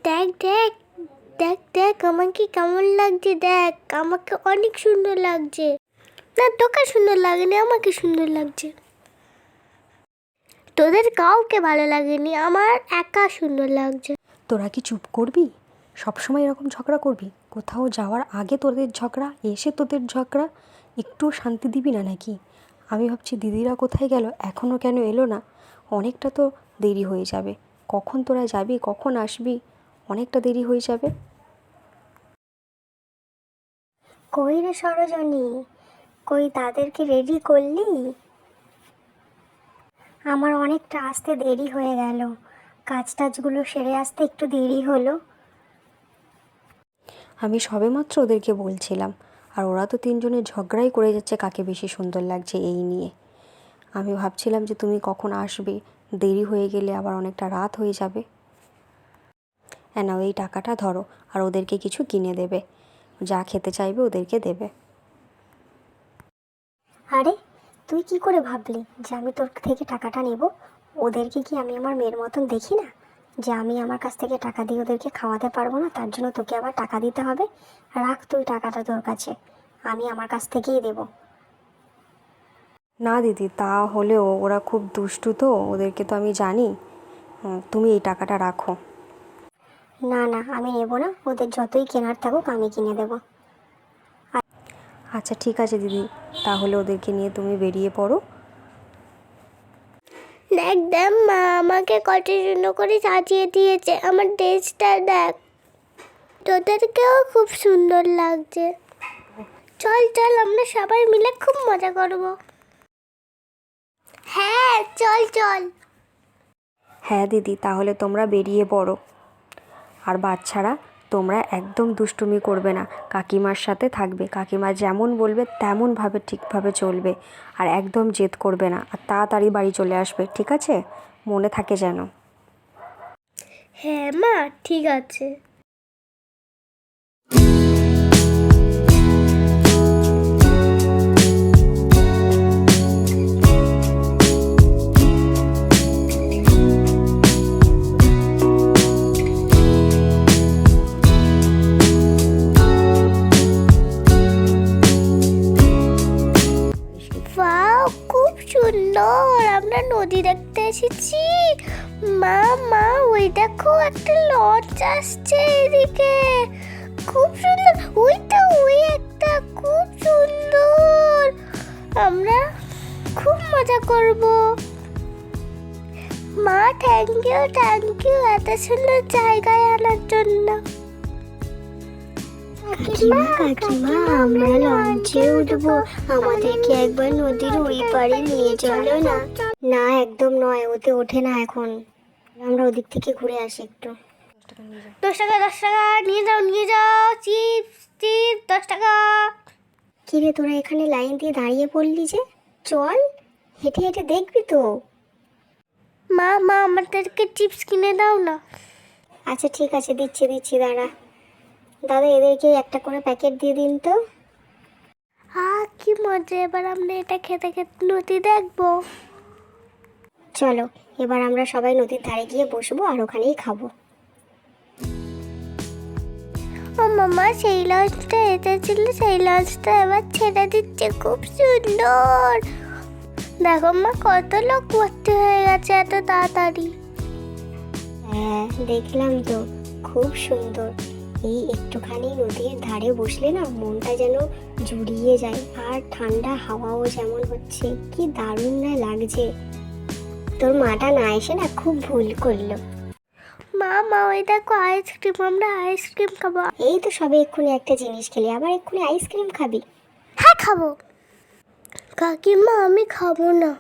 দেখ দেখ দেখ দেখ আমাকে কেমন লাগছে, দেখ আমাকে অনেক সুন্দর লাগছে। না তোকে সুন্দর লাগেনি, আমাকে সুন্দর লাগছে। তোদের কাউকে ভালো লাগেনি, আমার একা সুন্দর লাগছে। তোরা কি চুপ করবি? সবসময় এরকম ঝগড়া করবি? কোথাও যাওয়ার আগে তোদের ঝগড়া, এসে তোদের ঝগড়া, একটু শান্তি দিবি না নাকি? আমি ভাবছি দিদিরা কোথায় গেল, এখনও কেন এলো না? অনেকটা তো দেরি হয়ে যাবে। কখন তোরা যাবি, কখন আসবি? অনেকটা দেরি হয়ে যাবে। কই রে সরোজনী, কই তাদেরকে রেডি করলি? আমার অনেকটা আসতে দেরি হয়ে গেল, কাজ টাজগুলো সেরে আসতে একটু দেরি হলো। আমি সবেমাত্র ওদেরকে বলছিলাম, আর ওরা তো তিনজনে ঝগড়াই করে যাচ্ছে কাকে বেশি সুন্দর লাগছে এই নিয়ে। আমি ভাবছিলাম যে তুমি কখন আসবে, দেরি হয়ে গেলে আবার অনেকটা রাত হয়ে যাবে। হ্যাঁ নাও, এই টাকাটা ধরো, আর ওদেরকে কিছু কিনে দেবে, যা খেতে চাইবে ওদেরকে দেবে। আরে তুই কি করে ভাবলি যে আমি তোর থেকে টাকাটা নেব? ওদেরকে কি আমি আমার মেয়ের মতন দেখি না, যে আমি আমার কাছ থেকে টাকা দিয়ে ওদেরকে খাওয়াতে পারবো না, তার জন্য তোকে আবার টাকা দিতে হবে? রাখ তুই টাকাটা তোর কাছে, আমি আমার কাছ থেকেই দেবো। না দিদি, তা হলেও ওরা খুব দুষ্টু তো, ওদেরকে তো আমি জানি। তুমি এই টাকাটা রাখো। না না, আমি নেবো না, ওদের যতই কেনার থাকুক আমি কিনে দেবো। আচ্ছা ঠিক আছে দিদি, তাহলে ওদেরকে নিয়ে তুমি বেরিয়ে পড়ো। দেখ দেখ মা আমাকে কত সুন্দর করে সাজিয়ে দিয়েছে, আমার ড্রেসটা দেখ, তোদেরকেও খুব সুন্দর লাগছে। চল চল আমরা সবাই মিলে খুব মজা করব। হ্যাঁ চল চল। হ্যাঁ দিদি, তাহলে তোমরা বেরিয়ে পড়ো। আর বাচ্চারা, তোমরা একদম দুষ্টুমি করবে না, কাকিমার সাথে থাকবে, কাকিমা যেমন বলবে তেমনভাবে ঠিকভাবে চলবে, আর একদম জেদ করবে না, আর তাড়াতাড়ি বাড়ি চলে আসবে, ঠিক আছে? মনে থাকে যেন। হ্যাঁ মা ঠিক আছে। ওয়াও খুব সুন্দর, আমরা নদী দেখতে এসেছি। মা মা ওই দেখো একটা লঞ্চ আসছে এদিকে, খুব সুন্দর। ওইটা ওই একটা খুব সুন্দর, আমরা খুব মজা করব। মা থ্যাংক ইউ এত সুন্দর জায়গায় আনার জন্য। কাকিমা কাকিমা আমরা লঞ্চে উঠবো, আমাদেরকে একবার নদীর ওই পারে নিয়ে চলো না। না একদম নয়, ওতে ওঠে না এখন, আমরা ওদিক থেকে ঘুরে আসি একটু। 10 টাকা নিয়ে যাও, চিপস চিপস 10 টাকা। কিরে তোরা এখানে লাইন দিয়ে দাঁড়িয়ে পড়লি যে, চল হেঁটে হেঁটে দেখবি তো। মা মা আমাদেরকে চিপস কিনে দাও না। আচ্ছা ঠিক আছে, দিচ্ছি দাঁড়া। দাদা এদেরকে একটা করে প্যাকেট দিয়ে দিন তো। কি মজা, এবার আমরা এটা খেতে খেতে নদী দেখবো। চলো এবার আমরা সবাই নদীর ধারে গিয়ে বসবো আর ওখানেই খাবো। ও মামা সেই লঞ্চটা এসেছিল, সেই লঞ্চটা এবার ছেড়ে দিচ্ছে, খুব সুন্দর। দেখো মা কত লোক ভর্তি হয়ে গেছে এত তাড়াতাড়ি। হ্যাঁ দেখলাম তো, খুব সুন্দর। এই একটুখানি নদীর ধারে বসলে না মনটা যেন জুড়িয়ে যায়, আর ঠান্ডা হাওয়াও যেমন হচ্ছে, কি দারুণ না লাগছে। তোর মাটা না এসে না খুব ভুল করলো। মা ওই দেখো আইসক্রিম, আমরা আইসক্রিম খাবো। এই তো সবে এক্ষুনি একটা জিনিস খেলি, আবার এক্ষুনি আইসক্রিম খাবি? হ্যাঁ খাবো। কাকিমা আমি খাবো না,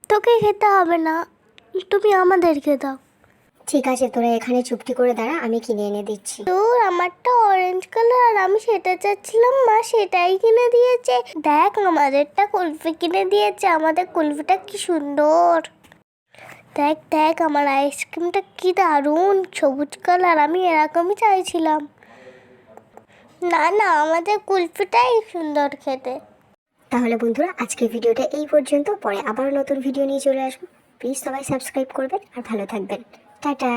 তোকে খেতে হবে না, তুমি আমাদেরকে দাও। ঠিক আছে তোরা এখানে চুপটি করে দাঁড়া, আমি কিনে এনে দিচ্ছি। তোর আমারটা অরেঞ্জ কালার, আর আমি সেটা চাচ্ছিলাম, মা সেটাই কিনে দিয়েছে। দেখ আমাদেরটা কুলফি কিনে দিয়েছে, আমাদের কুলফিটা কি সুন্দর। দেখ দেখ আমার আইসক্রিমটা কি দারুণ সবুজ কালার, আমি এরকমই চাইছিলাম। না না আমাদের কুলফিটাই সুন্দর খেতে। তাহলে বন্ধুরা আজকের ভিডিওটা এই পর্যন্ত, পরে আবার নতুন ভিডিও নিয়ে চলে আসবো। প্লিজ সবাই সাবস্ক্রাইব করবেন আর ভালো থাকবেন। টাটা।